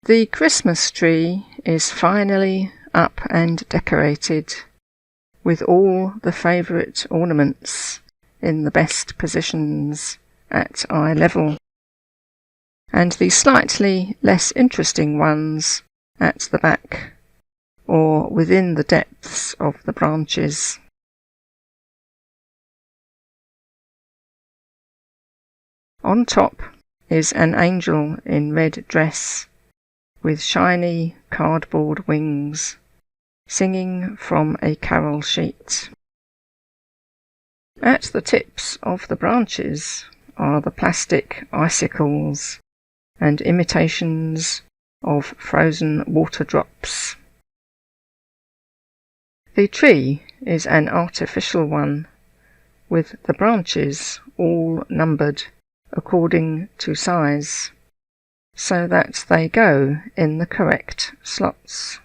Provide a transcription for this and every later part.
The Christmas tree is finally up and decorated, with all the favourite ornaments in the best positions at eye level, and the slightly less interesting ones at the back or within the depths of the branches. On top is an angel in red dress with shiny cardboard wings, singing from a carol sheet. At the tips of the branches are the plastic icicles and imitations of frozen water drops. The tree is an artificial one, with the branches all numbered according to size, so that they go in the correct slots.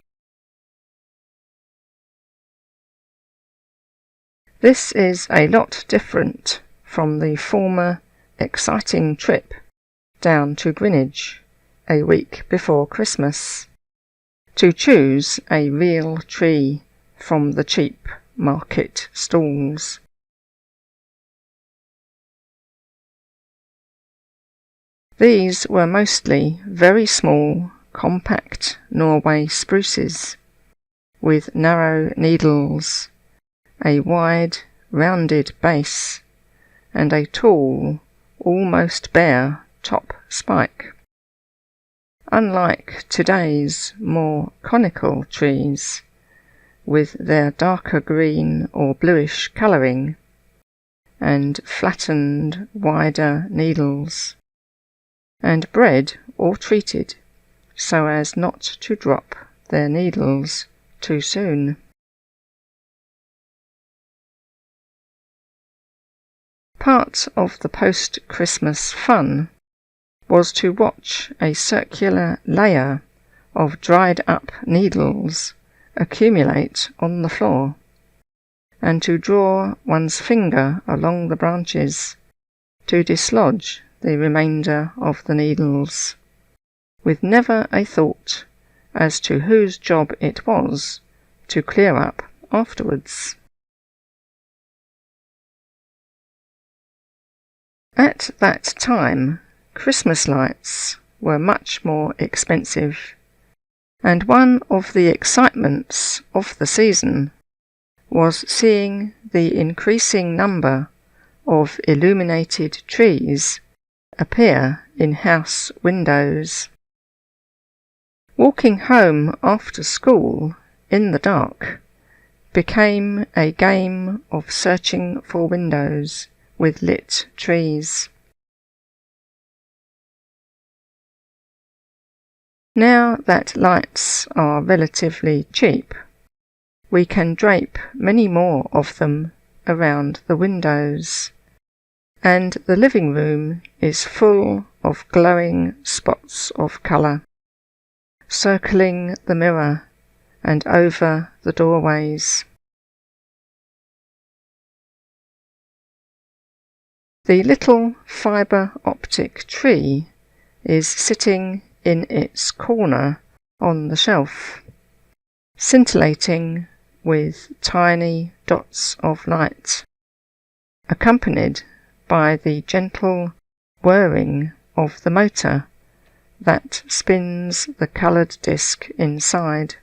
This is a lot different from the former exciting trip down to Greenwich a week before Christmas to choose a real tree from the cheap market stalls. These were mostly very small, compact Norway spruces, with narrow needles, a wide, rounded base, and a tall, almost bare top spike. Unlike today's more conical trees, with their darker green or bluish colouring, and flattened, wider needles, and bred or treated so as not to drop their needles too soon. Part of the post-Christmas fun was to watch a circular layer of dried-up needles accumulate on the floor, and to draw one's finger along the branches to dislodge the remainder of the needles, with never a thought as to whose job it was to clear up afterwards. At that time, Christmas lights were much more expensive, and one of the excitements of the season was seeing the increasing number of illuminated trees appear in house windows. Walking home after school in the dark became a game of searching for windows with lit trees. Now that lights are relatively cheap, we can drape many more of them around the windows, and the living room is full of glowing spots of colour, circling the mirror and over the doorways. The little fibre optic tree is sitting in its corner on the shelf, scintillating with tiny dots of light, accompanied by the gentle whirring of the motor that spins the coloured disc inside.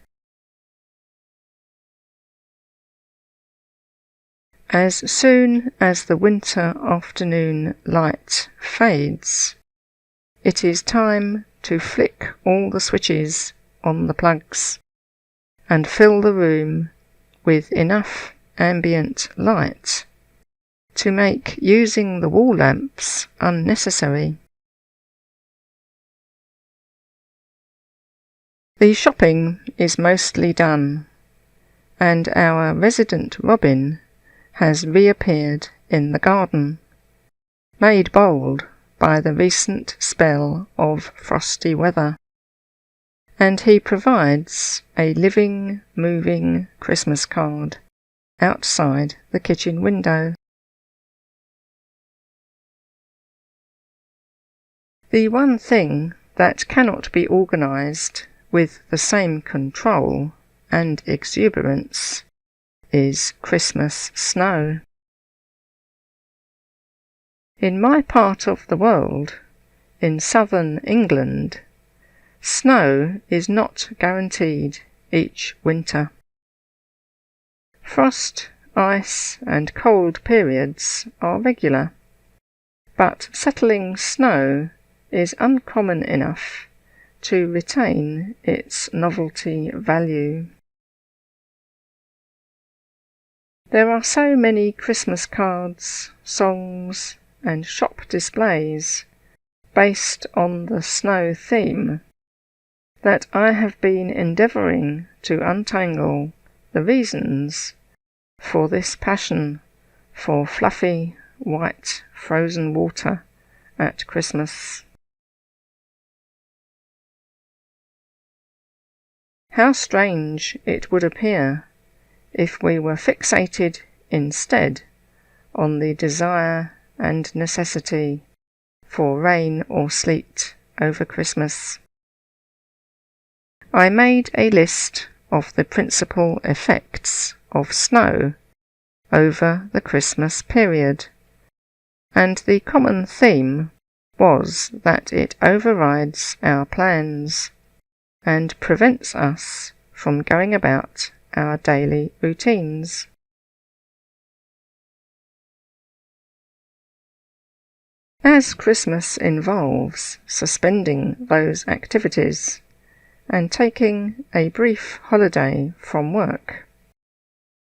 As soon as the winter afternoon light fades, it is time to flick all the switches on the plugs and fill the room with enough ambient light to make using the wall lamps unnecessary. The shopping is mostly done, and our resident Robin has reappeared in the garden, made bold by the recent spell of frosty weather, and he provides a living, moving Christmas card outside the kitchen window. The one thing that cannot be organised with the same control and exuberance is Christmas snow. In my part of the world, in southern England, snow is not guaranteed each winter. Frost, ice and cold periods are regular, but settling snow is uncommon enough to retain its novelty value. There are so many Christmas cards, songs and shop displays based on the snow theme that I have been endeavouring to untangle the reasons for this passion for fluffy, white, frozen water at Christmas. How strange it would appear if we were fixated instead on the desire and necessity for rain or sleet over Christmas. I made a list of the principal effects of snow over the Christmas period, and the common theme was that it overrides our plans and prevents us from going about our daily routines. As Christmas involves suspending those activities and taking a brief holiday from work,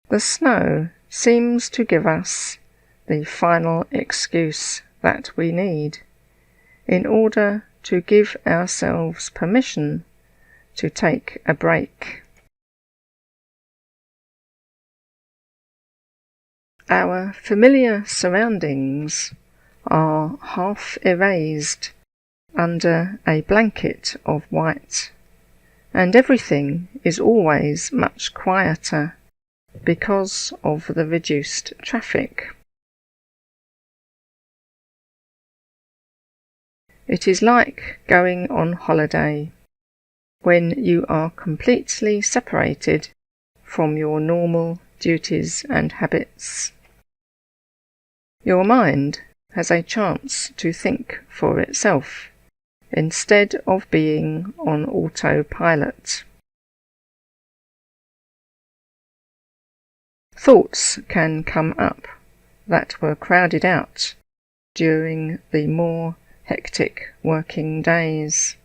the snow seems to give us the final excuse that we need in order to give ourselves permission to take a break. Our familiar surroundings are half erased under a blanket of white, and everything is always much quieter because of the reduced traffic. It is like going on holiday when you are completely separated from your normal duties and habits. Your mind has a chance to think for itself instead of being on autopilot. Thoughts can come up that were crowded out during the more hectic working days.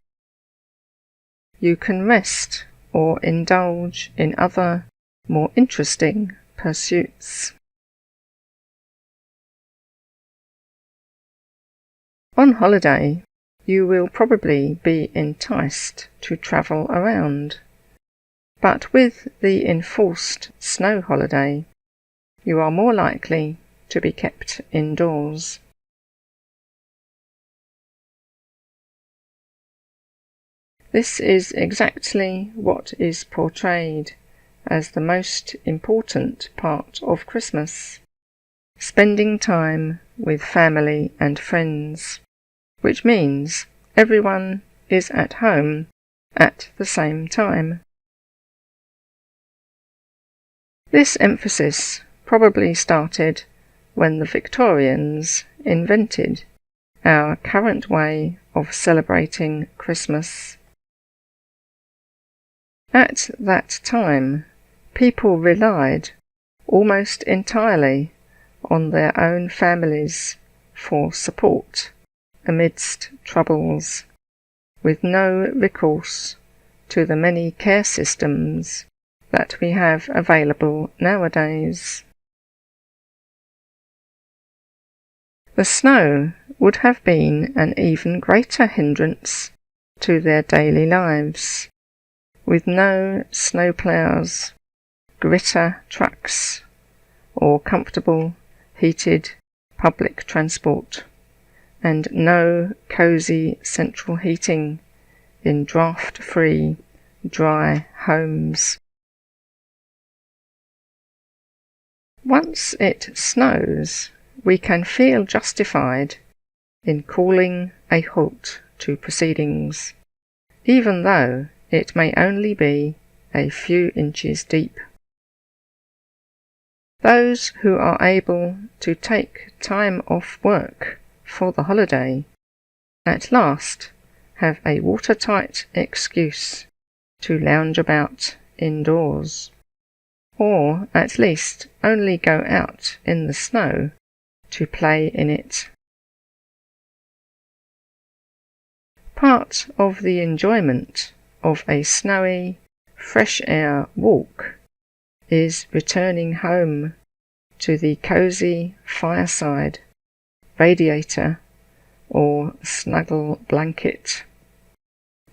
You can rest or indulge in other, more interesting pursuits. On holiday, you will probably be enticed to travel around, but with the enforced snow holiday, you are more likely to be kept indoors. This is exactly what is portrayed as the most important part of Christmas, spending time with family and friends, which means everyone is at home at the same time. This emphasis probably started when the Victorians invented our current way of celebrating Christmas. At that time, people relied almost entirely on their own families for support amidst troubles, with no recourse to the many care systems that we have available nowadays. The snow would have been an even greater hindrance to their daily lives, with no snowplows, gritter trucks, or comfortable, heated public transport, and no cosy central heating in draft-free, dry homes. Once it snows, we can feel justified in calling a halt to proceedings, even though it may only be a few inches deep. Those who are able to take time off work for the holiday at last have a watertight excuse to lounge about indoors, or at least only go out in the snow to play in it. Part of the enjoyment of a snowy, fresh air walk is returning home to the cosy fireside, radiator or snuggle blanket,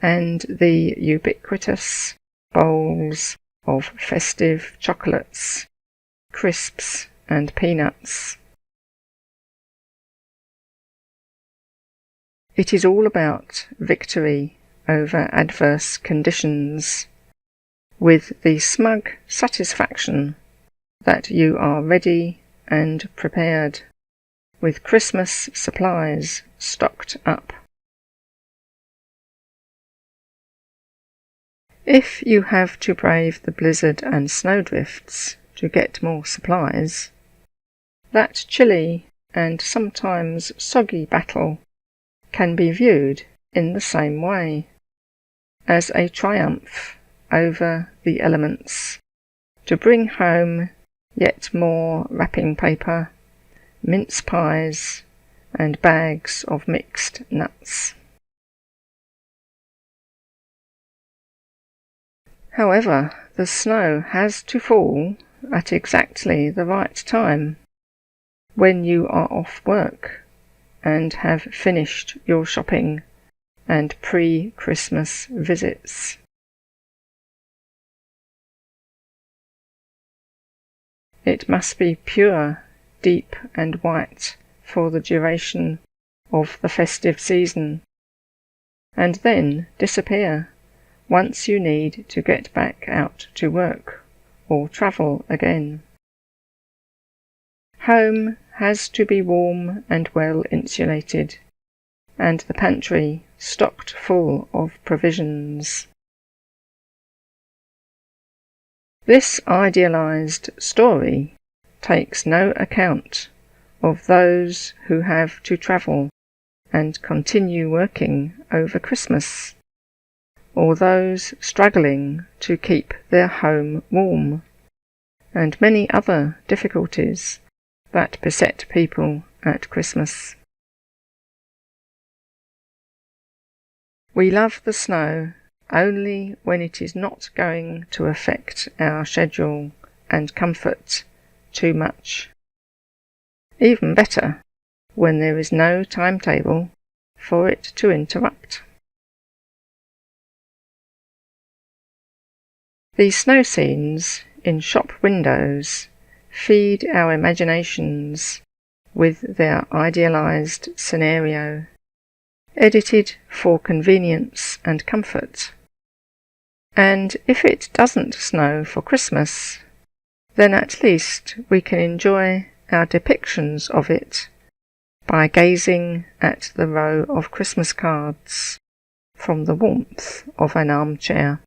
and the ubiquitous bowls of festive chocolates, crisps and peanuts. It is all about victory over adverse conditions, with the smug satisfaction that you are ready and prepared, with Christmas supplies stocked up. If you have to brave the blizzard and snowdrifts to get more supplies, that chilly and sometimes soggy battle can be viewed in the same way, as a triumph over the elements, to bring home yet more wrapping paper, mince pies, and bags of mixed nuts. However, the snow has to fall at exactly the right time, when you are off work and have finished your shopping and pre-Christmas visits. It must be pure, deep and white for the duration of the festive season, and then disappear once you need to get back out to work or travel again. Home has to be warm and well insulated, and the pantry stocked full of provisions. This idealized story takes no account of those who have to travel and continue working over Christmas, or those struggling to keep their home warm, and many other difficulties that beset people at Christmas. We love the snow only when it is not going to affect our schedule and comfort too much. Even better, when there is no timetable for it to interrupt. The snow scenes in shop windows feed our imaginations with their idealized scenario, edited for convenience and comfort. And if it doesn't snow for Christmas, then at least we can enjoy our depictions of it by gazing at the row of Christmas cards from the warmth of an armchair.